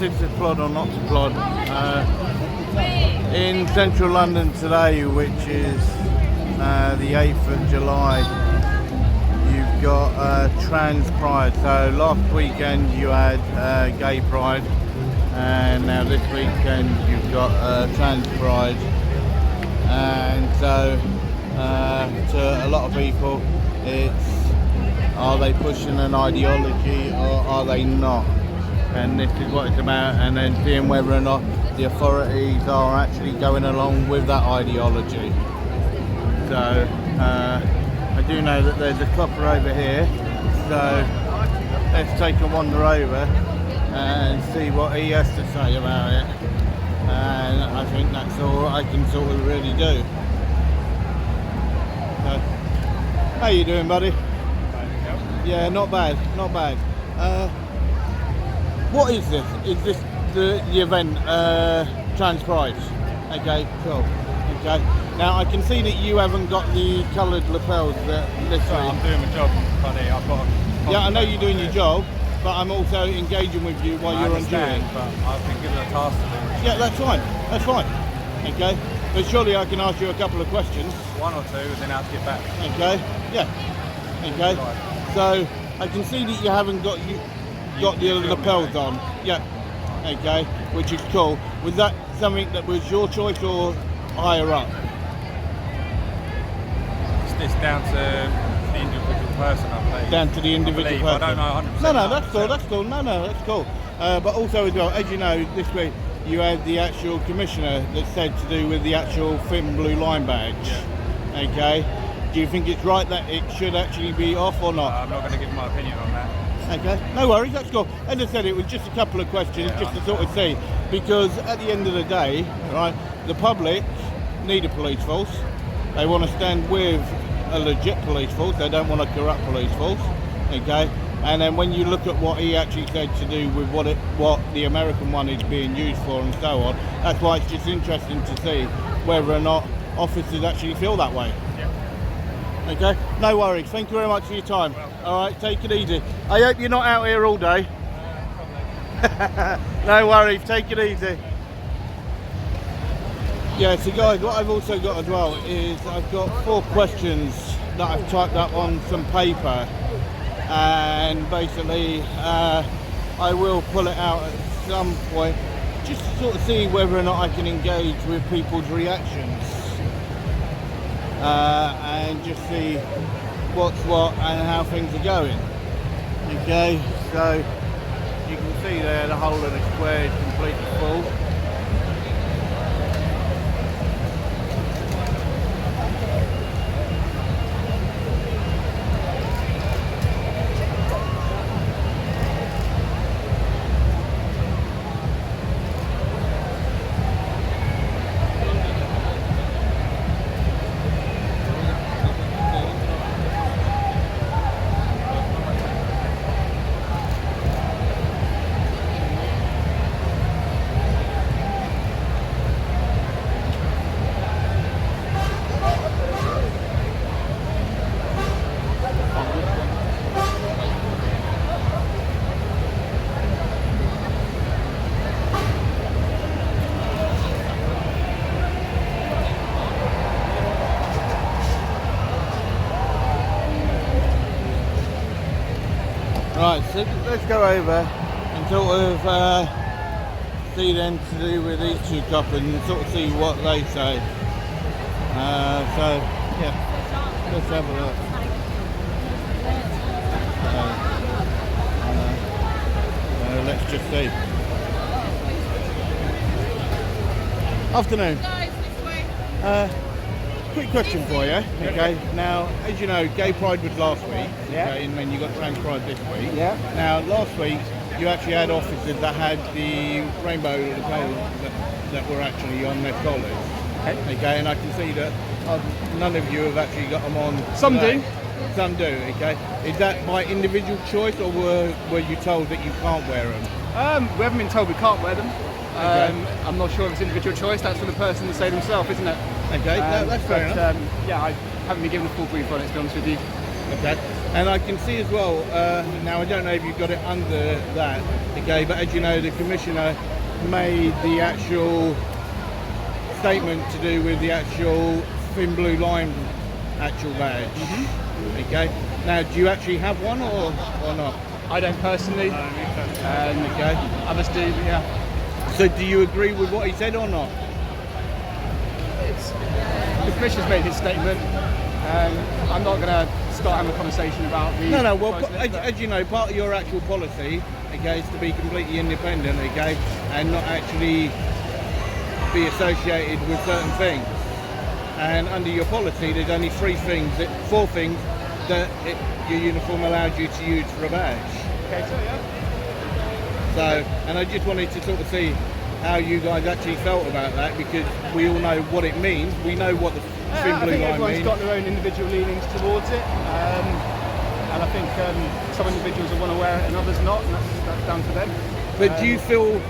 this is plod or not to plod. In central London today, which is the 8th of July, you've got Trans Pride. So last weekend you had Gay Pride, and now this weekend you've got Trans Pride. And so to a lot of people, it's, are they pushing an ideology or are they not? And this is what it's about, and then seeing whether or not the authorities are actually going along with that ideology. So I do know that there's a copper over here, so let's take a wander over and see what he has to say about it. And I think that's all I can sort of really do. So, how you doing, buddy? Yeah, not bad, not bad. What is this? Is this the event, Trans Pride? Okay, cool. Okay. Now I can see that you haven't got the coloured lapels that this Sorry, I'm doing my job, buddy. I've got. Yeah, I know you're doing your job, but I'm also engaging with you while you're on duty. But I've been given a task to do. Yeah, that's fine. That's fine. Okay. But surely I can ask you a couple of questions. One or two, and then I'll get back. Okay. Yeah. Okay. So I can see that you haven't got the lapels on. Yeah. Okay. Which is cool. Was that something that was your choice or higher up? It's down to the individual person, I believe. Down to the individual person. I don't know 100%. No, that's cool. That's cool. No, that's cool. But also as well, as you know, this week you had the actual commissioner that said to do with the actual thin blue line badge. Yeah. Okay. Do you think it's right that it should actually be off or not? I'm not going to give my opinion on that. Okay, no worries, that's cool. As I said, it was just a couple of questions, just to sort of see, because at the end of the day, right, the public need a police force. They want to stand with a legit police force. They don't want a corrupt police force. Okay, and then when you look at what he actually said to do with what the American one is being used for and so on, that's why it's just interesting to see whether or not officers actually feel that way. Okay, no worries. Thank you very much for your time. All right, take it easy. I hope you're not out here all day. No worries, take it easy. Yeah, so guys, what I've also got as well is I've got 4 questions that I've typed up on some paper, and basically I will pull it out at some point just to sort of see whether or not I can engage with people's reactions. And just see what's what and how things are going. Okay, so you can see there the hole in the square is completely full. Right, so let's go over and sort of see them to do with these 2 couples and sort of see what they say. So, yeah, let's have a look. Let's just see. Afternoon. Quick question for you, okay? Now, as you know, Gay Pride was last week, okay, and then you got Trans Pride this week. Yeah. Now, last week, you actually had officers that had the rainbow lapels that were actually on their collars. Okay, and I can see that none of you have actually got them on. Some today. do. Some do, okay? Is that by individual choice, or were you told that you can't wear them? We haven't been told we can't wear them. Okay. I'm not sure if it's individual choice. That's for the person to say themselves, isn't it? Okay, no, that's fair enough. Yeah, I haven't been given a full brief on it, to be honest with you. Okay. And I can see as well, now I don't know if you've got it under that, okay, but as you know, the Commissioner made the actual statement to do with the actual Thin Blue Line actual badge. Okay, now do you actually have one or not? I don't personally. Okay. Others do, but yeah. So do you agree with what he said or not? The Commissioner's made his statement, and I'm not going to start having a conversation about the... No, well, process, as you know, part of your actual policy, okay, is to be completely independent, okay, and not actually be associated with certain things. And under your policy, there's only four things that your uniform allows you to use for a badge. Okay, so yeah. So, and I just wanted to sort of see how you guys actually felt about that, because we all know what it means. We know what the Thin I Blue think Line everyone's means. got their own individual leanings towards it, and I think some individuals will want to wear it and others not, and that's down to them. But do you feel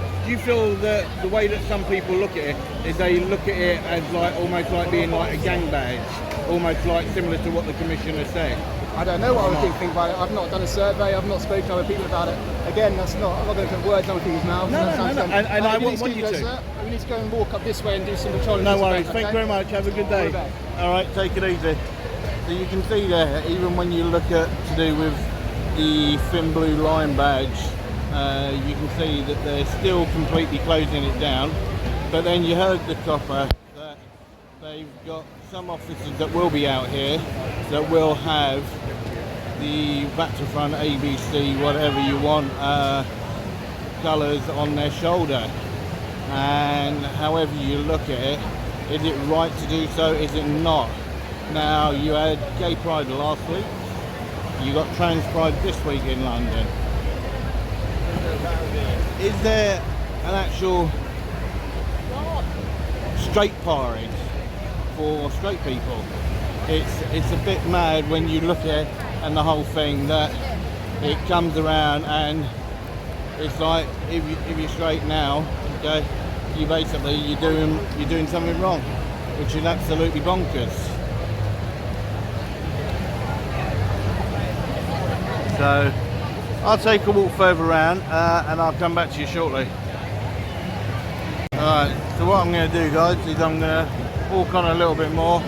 that the way that some people look at it is they look at it as like almost like being like a gang badge, almost like similar to what the Commissioner said? I don't know what I would think about it. I've not done a survey. I've not spoken to other people about it. Again, I'm not going to put words on people's mouths. No. And I want you to. Sir, we need to go and walk up this way and do some patrolling. No worries. Thank you very much. Have a good day. All right. All right, take it easy. So you can see there, even when you look at to do with the Thin Blue Line badge, you can see that they're still completely closing it down. But then you heard the copper that they've got some officers that will be out here that will have the back to front ABC, whatever you want, colours on their shoulder. And however you look at it, is it right to do so? Is it not? Now, you had Gay Pride last week, you got Trans Pride this week in London. Is there an actual straight parade for straight people? It's a bit mad when you look at it and the whole thing, that it comes around and it's like if you're straight now, okay, you're doing something wrong, which is absolutely bonkers. So I'll take a walk further around and I'll come back to you shortly. Alright, so what I'm going to do, guys, is I'm going to walk on a little bit more.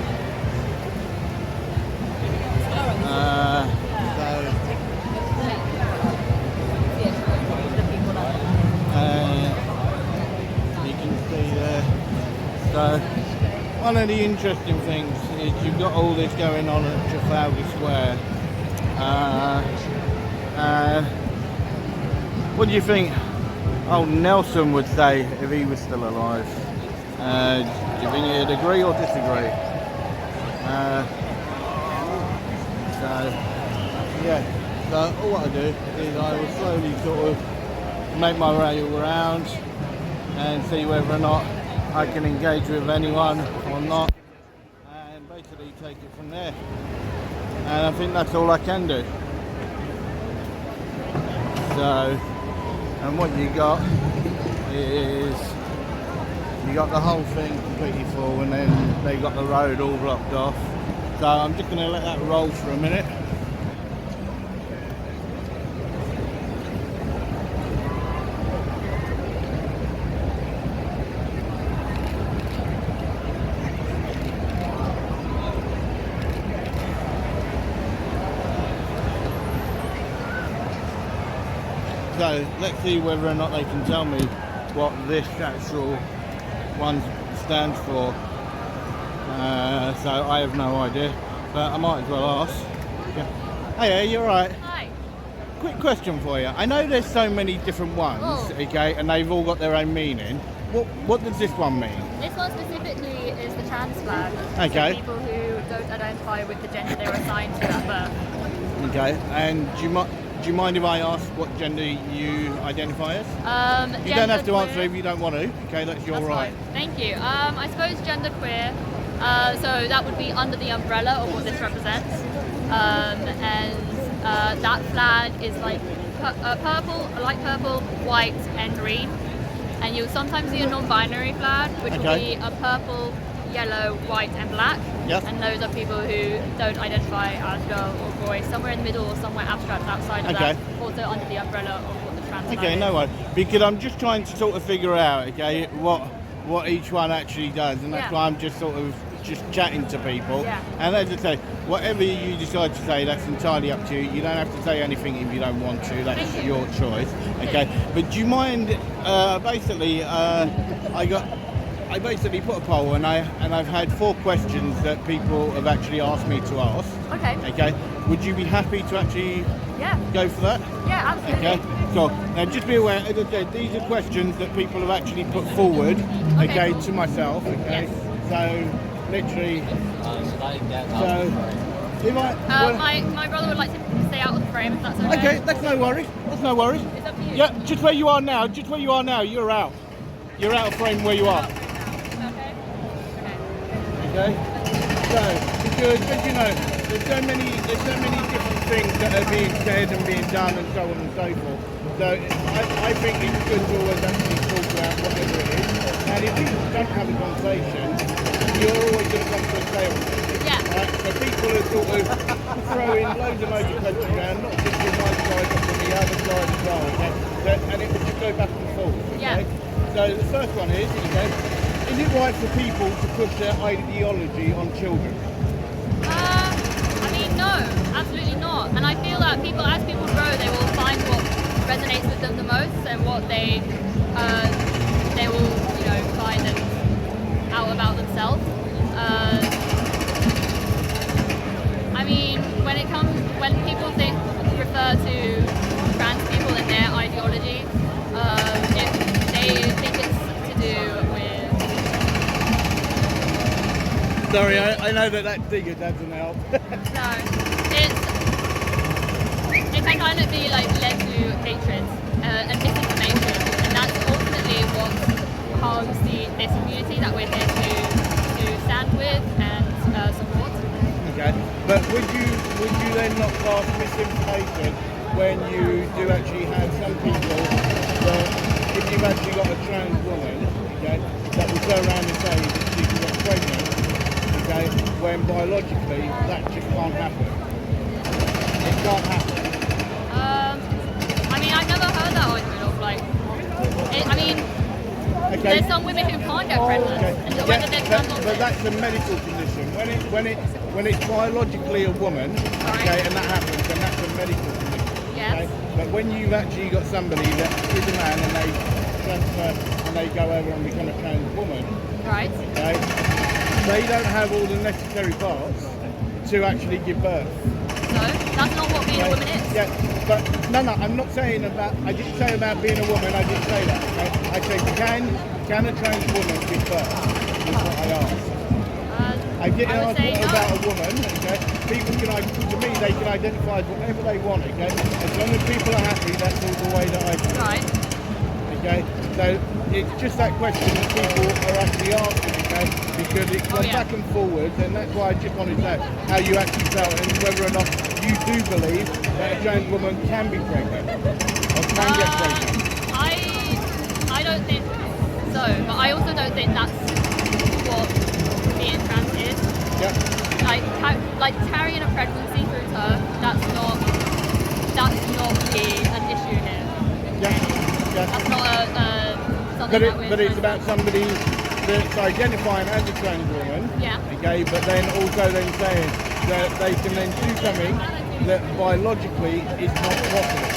You can see there. So one of the interesting things is you've got all this going on at Trafalgar Square. What do you think old Nelson would say if he was still alive? Do you think he'd agree or disagree? So all what I do is I will slowly sort of make my way around and see whether or not I can engage with anyone or not, and basically take it from there. And I think that's all I can do. So, and what you got is you got the whole thing completely full, and then they got the road all blocked off. So I'm just going to let that roll for a minute. So let's see whether or not they can tell me what this actual one stands for. So I have no idea, but I might as well ask. Yeah. Hey, you're right. Hi. Quick question for you. I know there's so many different ones, okay, and they've all got their own meaning. What does this one mean? This one specifically is the trans flag. Okay. So people who don't identify with the gender they were assigned to at birth. Okay, and do you mind if I ask what gender you identify as? You don't have to answer if you don't want to. Okay, that's your right. Fine. Thank you. I suppose genderqueer. So that would be under the umbrella of what this represents. And that flag is like purple, light purple, white, and green. And you'll sometimes see a non-binary flag, which will be a purple, yellow, white, and black. Yep. And those are people who don't identify as girl or boy. Somewhere in the middle or somewhere abstract outside of Okay. that, also under the umbrella of what the trans Okay, man no is. worries. Because I'm just trying to sort of figure out, okay, what each one actually does, and that's Yeah. why I'm just sort of just chatting to people. Yeah. And as I say, whatever you decide to say, that's entirely up to you. You don't have to say anything if you don't want to. That's Thank you. your choice. Okay. But do you mind? Basically, I basically put a poll, and I've had 4 questions that people have actually asked me to ask. Okay. Okay. Would you be happy to actually Yeah. go for that? Yeah, absolutely. Okay, so now just be aware, as I said, these are questions that people have actually put forward, Okay, cool. to myself, okay? Yes. So, literally, so, if I, well, My brother would like to stay out of the frame, if that's okay. okay, that's no worries, It's up to you. Yeah, just where you are now, you're out. You're out of frame where you are, Okay. okay? So, because, as you know, there's so many different things that are being said and being done and so on and so forth. So I think it's good to always actually talk about whatever it is. And if people don't have a conversation, you're always going to come to a stalemate. Yeah. Right? So people are sort of throwing loads of questions around, not just from one side but from the other side as well. Okay? And it would just go back and forth. Okay? Yeah. So the first one is it right for people to push their ideology on children? I mean, no, absolutely not. And I feel that as people grow, they will find what resonates with them the most and what they will, find out about themselves. I mean, when people refer to trans people and their ideology, they think it's to do with. Sorry, I know that digger doesn't help. No, it can kind of be like led to hatred and misinformation, and that's ultimately what harms this community that we're here to stand with and support. Okay, but would you then not class misinformation when you do actually have some people that, if you've actually got a trans woman, okay, that will go around and say that she can get pregnant, okay, when biologically that just can't happen. It can't happen. I mean, I've never heard that argument of Okay. there's some women who can't get pregnant, and whether they're trans or but that's a medical condition. When it's biologically a woman, okay, and that happens, then that's a medical condition. Yes. Okay? But when you've actually got somebody that is a man and they transfer and they go over and become a trans woman, right. okay, they don't have all the necessary parts to actually give birth. So that's not what being a woman is. Yeah, but no, I'm not saying about. I didn't say about being a woman. I didn't say that. Okay? I said can a trans woman give birth? That's what I asked. I didn't would ask say no. about a woman. Okay, people to me they can identify as whatever they want. Okay, as long as people are happy, that's all the way that I feel. Right. Okay, so it's just that question that people are actually asking. Okay, because it goes back and forwards, and that's why I just wanted to know how you actually felt and whether or not you do believe that a trans woman can be pregnant or can get pregnant. I don't think so, but I also don't think that's what being trans is. Yeah. Like carrying a pregnancy through term, that's not an issue here. Yeah. That's not something that we're But it's trying about somebody that's identifying as a trans woman. Yeah. Okay, but then also then saying that they can then do something that biologically is not possible.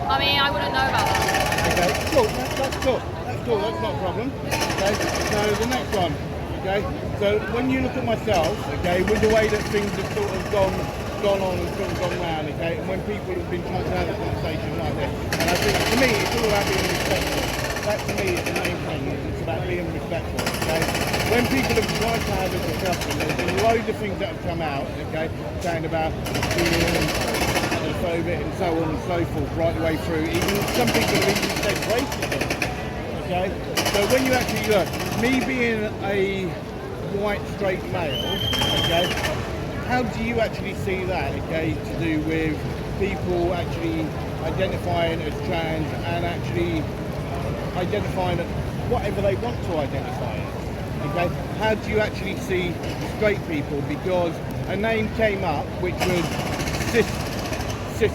I mean, I wouldn't know about that. Okay, cool. That's cool. That's not a problem. Okay, so the next one. Okay, so when you look at myself, okay, with the way that things have sort of gone on and sort of gone round, okay, and when people have been trying to have a conversation like this, and I think to me it's all about being respectful. That to me is the main thing. It's about being respectful. Okay, when people have tried to have a discussion, there's been loads of things that have come out, okay, saying about being xenophobic and so on and so forth, right the way through. Even some people have even said racism. Okay, so when you actually look, me being a white straight male, okay, how do you actually see that, okay, to do with people actually identifying as trans and actually identifying as whatever they want to identify as? Okay, how do you actually see straight people? Because a name came up which was cis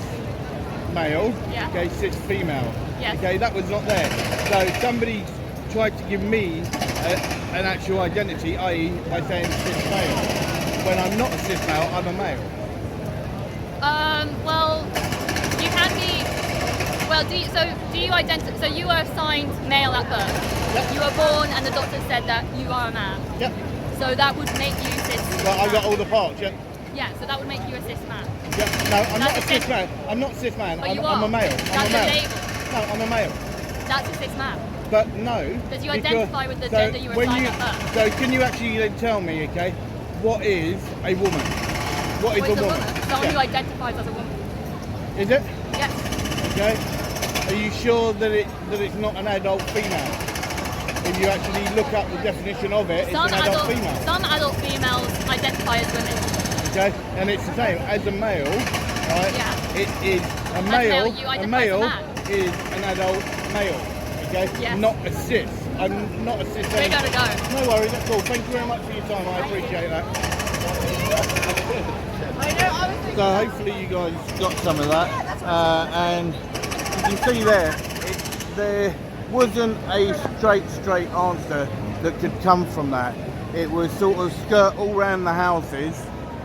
male, Yeah. okay, cis female. Yes. Okay, that was not there. So somebody tried to give me an actual identity, i.e. by saying cis male. When I'm not a cis male, I'm a male. Well, you can be. Well, do you identify? So you were assigned male at birth. Yep. You were born, and the doctor said that you are a man. Yep. So that would make you cis. Well, I got all the parts, yeah. Yeah. So that would make you a cis man. Yeah. No, I'm not a That's cis a- man. I'm not a cis man. But I'm, you I'm are. a male. That's I'm a a male. label. No, I'm a male. That's a cis man. But no. Because you because- identify with the so gender you were when assigned you, at birth. So can you actually then tell me, okay, what is a woman? What is What is a woman? Someone who Yeah. identifies as a woman. Is it? Yes. Okay. Are you sure that it's not an adult female? If you actually look up the definition of it, it's an adult female. Some adult females identify as women. Okay, and it's the same as a male, right? Yeah. It is a male, male. you A identify as a male man. is an adult male. Okay, Yes. not a cis. I'm not a cis. We gotta go. No worries, that's cool. Thank you very much for your time. I appreciate that. So hopefully you guys got some of that, and you can see there wasn't a straight answer that could come from that. It was sort of skirt all around the houses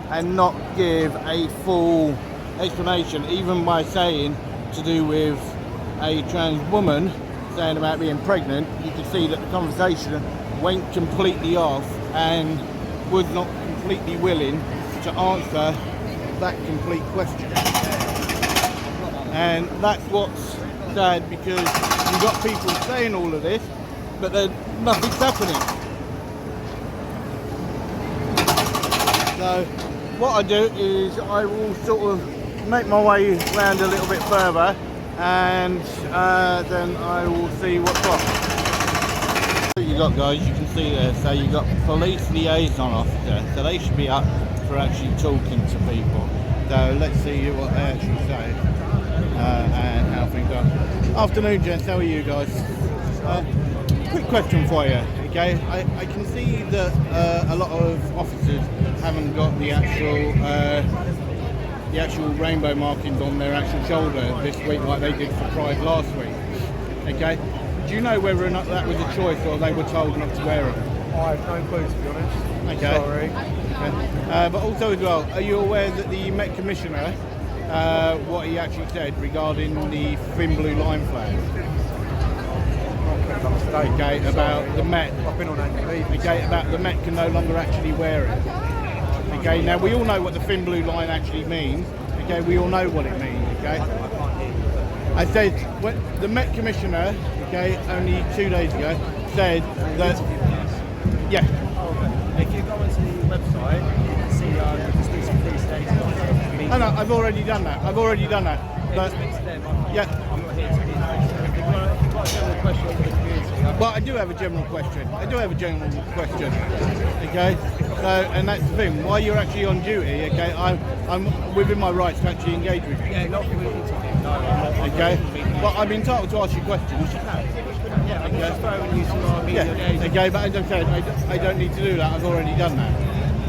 and not give a full explanation, even by saying to do with a trans woman saying about being pregnant. You could see that the conversation went completely off and was not completely willing to answer that complete question. And that's what's sad, because you've got people saying all of this, but then nothing's happening. So what I do is I will sort of make my way around a little bit further, and then I will see what's what. What you got, guys, you can see there, so you got police liaison officer, so they should be up for actually talking to people. So let's see what they actually say and how things are. Afternoon, gents, how are you guys? Quick question for you, okay? I can see that a lot of officers haven't got the actual rainbow markings on their actual shoulder this week like they did for Pride last week, okay? Do you know whether or not that was a choice or they were told not to wear it? I have no clue, to be honest. Okay. Sorry. Okay. But also as well, are you aware that the Met Commissioner, what he actually said regarding the thin blue line flag? Okay, about the Met. I've been on annual leave. Okay, about the Met can no longer actually wear it. Okay, now we all know what the thin blue line actually means. Okay, we all know what it means. Okay. I said when the Met Commissioner, okay, only 2 days ago said that. Yeah. If you go onto the website, you can see the exclusive free status. Oh, no, I've already done that. But yeah. I'm not here to be if you've got a general question for the community. Well, I do have a general question. Okay. So, and that's the thing. While you're actually on duty, okay, I'm within my rights to actually engage with you. Yeah, not community. No, I'm not. Okay. But I'm entitled to ask you questions. Yeah, I'm just throwing you some more media Yeah. days. Okay. But as I said, I don't need to do that. I've already done that.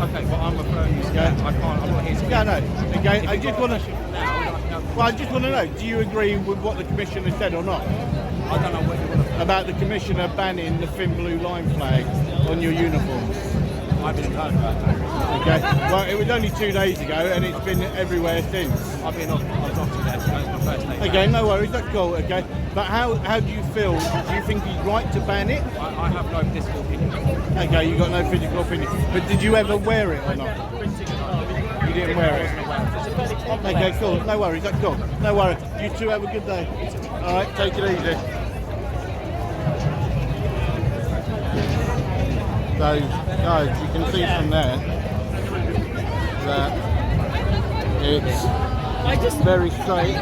Okay, but I'm referring you to Okay. that. I'm not here to Yeah. No. Okay. If I you've just got a want to. question now, Well, I just want to know. Do you agree with what the commissioner said or not? I don't know what you want to. About the commissioner banning the thin blue line flag on your uniforms. I didn't know about that. Okay. Well, it was only 2 days ago, and it's been everywhere since. I've been off. I was off today. So that's my first day. Okay, no worries. That's cool. Okay. But how do you feel? Do you think he's right to ban it? I have no political opinion. Okay, you got no physical opinion. But did you ever wear it or not? You didn't wear it. Okay, cool. No worries. That's cool. No worries. You two have a good day. All right. Take it easy. So, guys, you can see from there that it's very straight,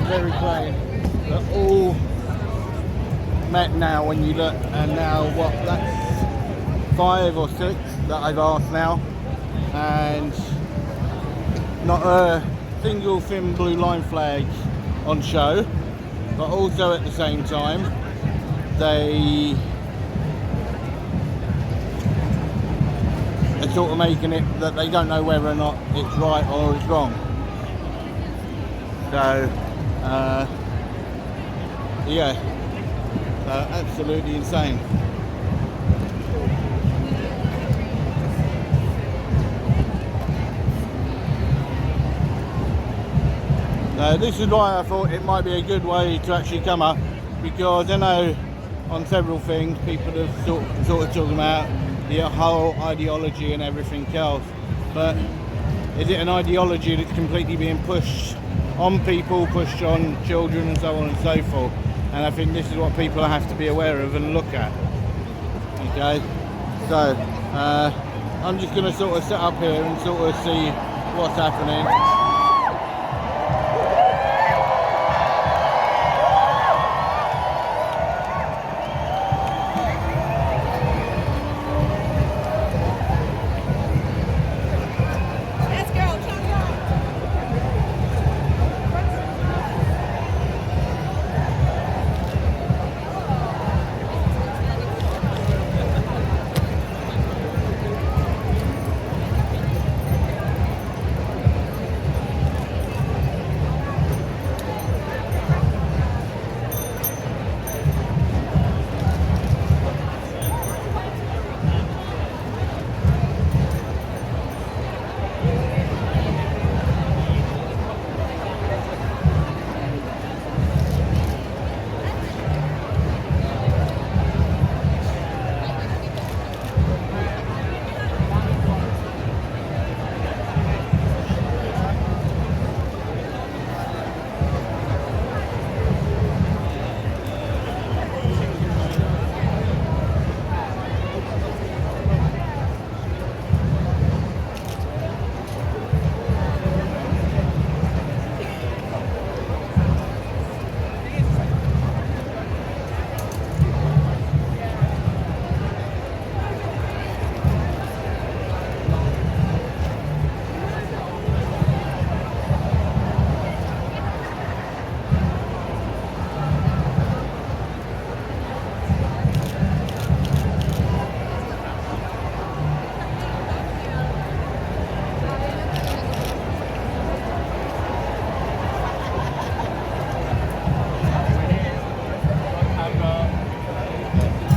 very plain. They're all met now when you look, and now what? That's 5 or 6 that I've asked now, and not a single thin blue line flag on show, but also at the same time they they're sort of making it that they don't know whether or not it's right or it's wrong. So, yeah, so absolutely insane. This is why I thought it might be a good way to actually come up, because I know on several things people have sort of talking about the whole ideology and everything else, but is it an ideology that's completely being pushed on people, pushed on children and so on and so forth? And I think this is what people have to be aware of and look at. Okay, so I'm just going to sort of sit up here and sort of see what's happening.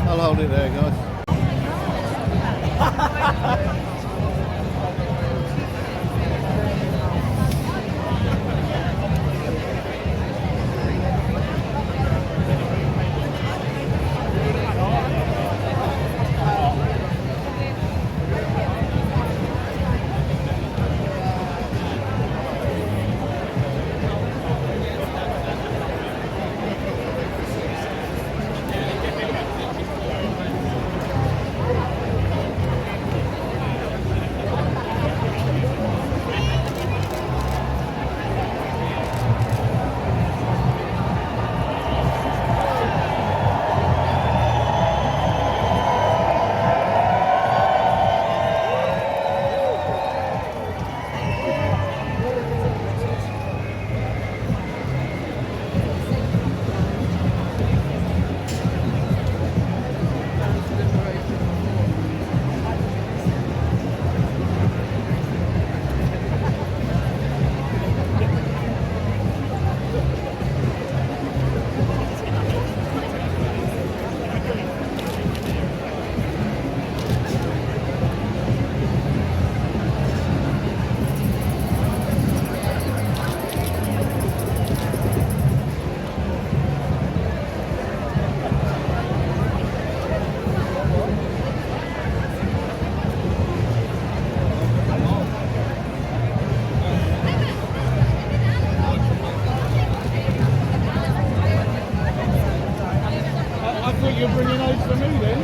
I'll hold it there, guys. I thought you were bringing those for me then.